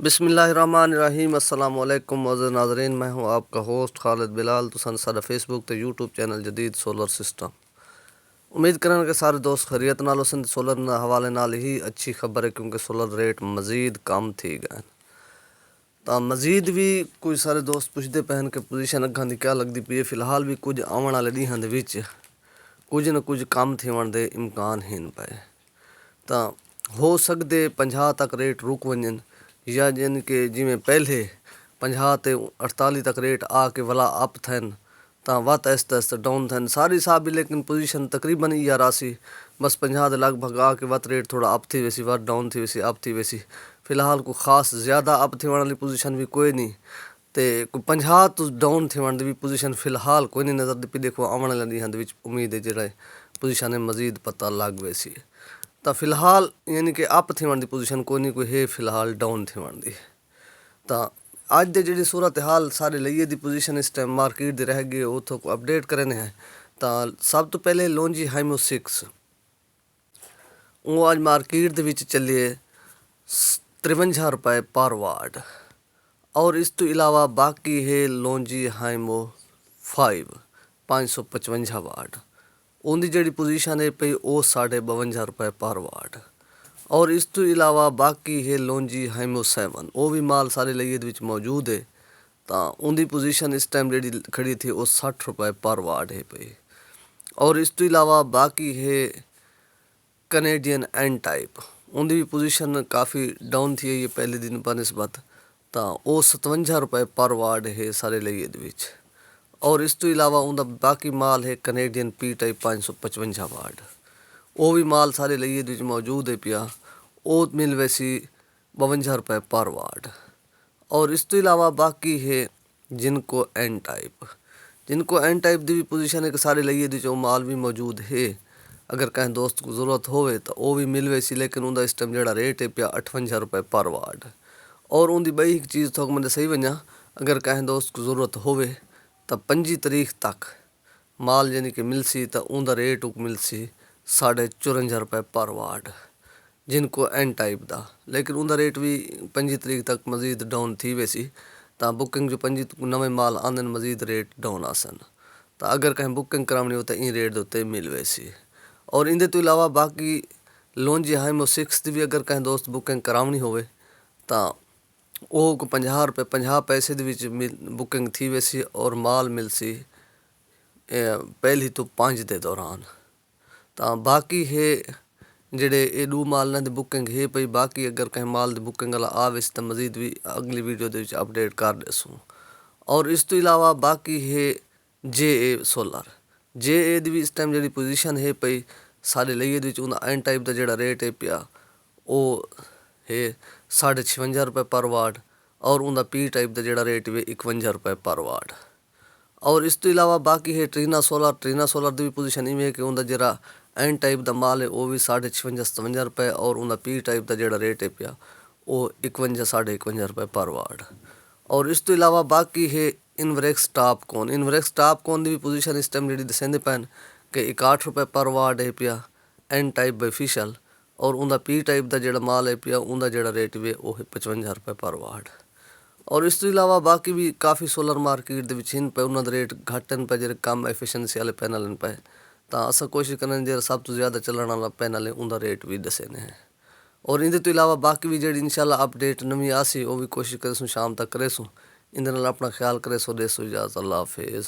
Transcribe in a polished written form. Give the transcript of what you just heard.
बिस्मिल्लाहिर्रहमानिर्रहीम। अस्सलाम वालेकुम मौजूद नाज़रीन, मैं हूं आपका होस्ट खालिद बिलाल। तुसन सारा फेसबुक ते यूट्यूब चैनल जदीद सोलर सिस्टम। उम्मीद करन कि सारे दोस्त खैरियत नाल होसन। सोलर हवाले नाल ही अच्छी खबर है क्योंकि सोलर रेट मज़ीद कम थी गए। तो मज़ीद भी कोई सारे दोस्त पुछते पैन कि पोजीशन अग्गां दी क्या लगती पई है। फिलहाल भी कुछ आवन वाले दीहां दे विच कुछ न कुछ कम थिवण दे इम्कान हिन पए। तो हो सकते 50 तक रेट रुक वञनि या जिन के जिमें पहले 50 ते 48 तक रेट आके भला अप थियनि तो वत आहिस्ते आहिस्ते डाउन थियनि सारी साहब भी, लेकिन पोजीशन तकरीबन इहा रासी बस 50 के लगभग आके वत रेट थोड़ा अप थी वैसी, वत डाउन थी वैसी, अप थी वैसी। फिलहाल को ख़ास ज़्यादा अप थिवण वाली पोजीशन भी कोई नहीं ते कोई 50 तो डाउन थिवण दी भी पोजीशन फिलहाल कोई नहीं नज़र दी। देखो आवन वाले ॾींहं दे विच उम्मीद है जो पोजीशन मज़ीद पता लग वैसी। तो फिलहाल यानी कि अप थिवण दी पोजीशन कोई नहीं, कोई है फिलहाल डाउन थिवण दी। तो अज दे जी सूरत हाल सारे लइए दी पोजीशन इस टाइम मार्केट दी रह गई उतो को अपडेट करने हैं। तो सब तो पहले लॉन्जी हाइमो 6 वो अज मार्केट दे विच चलिए 53 रुपए पर वाट। और इस तो इलावा बाकी है लॉन्जी हाइमो 555 वाट। उनकी जी पोजीशन है पई वो 52.5 रुपए पर वाट। और इस तो इलावा बाकी है लॉन्जी हाइमो 7 वो भी माल सारे लइए दे विच मौजूद है। तो उनकी पोजीशन इस टाइम जी खड़ी थी वो 60 रुपए पर वाट है पई। और इस तो इलावा बाकी है कनेडियन एन टाइप, उनकी भी पोजीशन काफ़ी डाउन थी ये पहले दिन पर निस्बत। तो वो 57 रुपए पर वाट है सारे लइए दे विच। और इस तो इलावा उनका बाकी माल है कनेडियन पी टाइप 555 वाट, वो भी माल सारे लइए दे विच मौजूद है पिया। वो मिल वैसी 52 रुपए पर वाट। और इस तो इलावा बाकी है जिनको एन टाइप, जिनको एन टाइप की भी पोजीशन है कि सारे लइए दे विच माल भी मौजूद है। अगर कहीं दोस्त को ज़रूरत होवे तो वो भी मिल वैसी, लेकिन उनका इस टाइम जो रेट है पिया 58 रुपए पर वाट। और उनकी बई एक चीज़ थोक मैं सही वजा, अगर कहीं दोस्त को ज़रूरत होवे तो 25 तारीख तक माल यानी कि मिलसी तो उनका रेट मिलसी 54.5 रुपए पर वाट जिनको एन टाइप का। लेकिन उनका रेट भी 25 तारीख तक मज़ीद डाउन थी वैसी। तो बुकिंग जो 25 नवे माल आंदन मज़ीद रेट डाउन आसन। तो अगर कहीं बुकिंग करानी हो तो इन रेट के उत्ते मिल वैसी। और इनके तो इलावा बाकी लॉन्जी हाइमो 6 भी अगर कहीं दोस्त बुकिंग करानी होवे तो वो 50 रुपए 50 पैसे दे विच बुकिंग थी वैसी और माल मिलसी पहली तो 5 दे दौरान। तो बाकी है जेडे ये 2 माल की बुकिंग है पई। बाकी अगर कहीं माल की बुकिंग वाला आवे तो मज़ीद भी अगली वीडियो दे विच अपडेट कर देसूँ। और इस तो इलावा बाकी है JA सोलर, JA दी भी इस टाइम जी पोजीशन है पई सारे लइए दे विच उनका एन टाइप का जो रेट है पिया वो है 56.5 रुपए पर वाट। और उनका पी टाइप का जो रेट है 51 रुपए पर वाट। और इस तो इलावा बाकी है ट्रीना सोलर, ट्रीना सोलर की भी पोजीशन इवें है कि उनका जरा एन टाइप का माल है वो भी 56-57 रुपए। और उनका पी टाइप का जो रेट है पिया वो 51-51.5 रुपए पर वाट। और इस तो इलावा बाकी है इनवरेक्स टॉप कौन, इनवरेक्स टॉप कौन की भी पोजीशन इस टाइम जी दसेंदे पैन कि 61 रुपए पर वाट है पिया एन टाइप बेफिशल। और उनका पी टाइप का जो माल है पिया उनका जो रेट है वो है 55 रुपए पर वाट। और इस तो इलावा बाकी भी काफ़ी सोलर मार्केट के विच पे उन्होंने रेट घट पे जो कम एफिशिएंसी वाले पैनल पे। तो अस कोशिश करें जो सब तो ज़्यादा चलने वाला पैनल है उनका रेट भी दसे ने है। और इनके तो इलावा बाकी भी जी इंशाल्लाह अपडेट नवी आसी वो भी कोशिश करें शाम तक करेसूँ। इन अपना ख्याल करे सो देसो इजाज़त। अल्लाह हाफिज़।